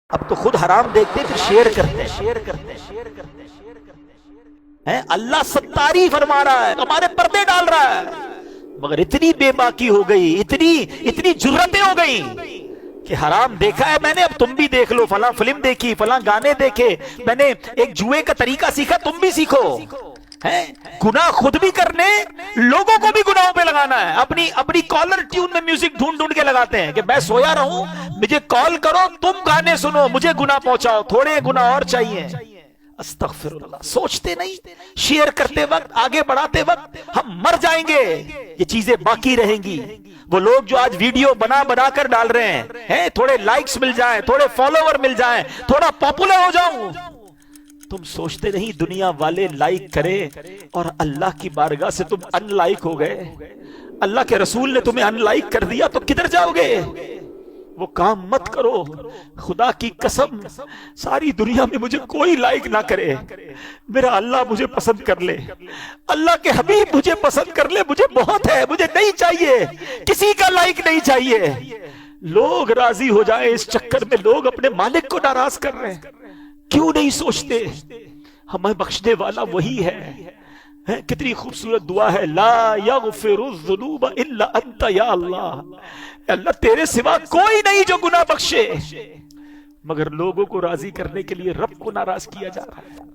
اب تو خود حرام دیکھتے پھر شیئر کرتے ہیں۔ اللہ ستاری فرما رہا ہے، ہمارے پردے ڈال رہا ہے، مگر اتنی بے باکی ہو گئی، اتنی جرتیں ہو گئی کہ حرام دیکھا ہے میں نے، اب تم بھی دیکھ لو، فلاں فلم دیکھی، فلاں گانے دیکھے، میں نے ایک جوئے کا طریقہ سیکھا، تم بھی سیکھو۔ گناہ خود بھی کرنے، لوگوں کو بھی گناہوں پہ لگانا ہے۔ اپنی کالر ٹیون میں میوزک ڈھونڈ کے لگاتے ہیں کہ میں سویا رہوں، مجھے کال کرو، تم گانے سنو، مجھے گناہ پہنچاؤ، تھوڑے گناہ اور چاہیے۔ استغفر اللہ۔ سوچتے نہیں، شیئر کرتے وقت، آگے بڑھاتے وقت ہم مر جائیں گے، یہ چیزیں باقی رہیں گی۔ وہ لوگ جو آج ویڈیو بنا کر ڈال رہے ہیں، تھوڑے لائکس مل جائیں، تھوڑے فالوور مل جائیں، تھوڑا پاپولر ہو جاؤں، تم سوچتے نہیں دنیا والے لائک کرے اور اللہ کی بارگاہ سے تم ان لائک ہو گئے، اللہ کے رسول نے تمہیں ان لائک کر دیا تو کدھر جاؤ گے؟ وہ کام مت کرو۔ خدا کی قسم، ساری دنیا میں مجھے کوئی لائک نہ کرے، میرا اللہ مجھے پسند کر لے، اللہ کے حبیب مجھے پسند کر لے، مجھے بہت ہے، مجھے نہیں چاہیے، کسی کا لائک نہیں چاہیے۔ لوگ راضی ہو جائیں اس چکر میں لوگ اپنے مالک کو ناراض کر رہے ہیں۔ کیوں نہیں سوچتے ہمیں بخشنے والا وہی ہے؟ کتنی خوبصورت دعا ہے، لا یغفر الذنوب الا انت یا اللہ، اللہ تیرے سوا کوئی نہیں جو گناہ بخشے، مگر لوگوں کو راضی کرنے کے لیے رب کو ناراض کیا جا رہا ہے۔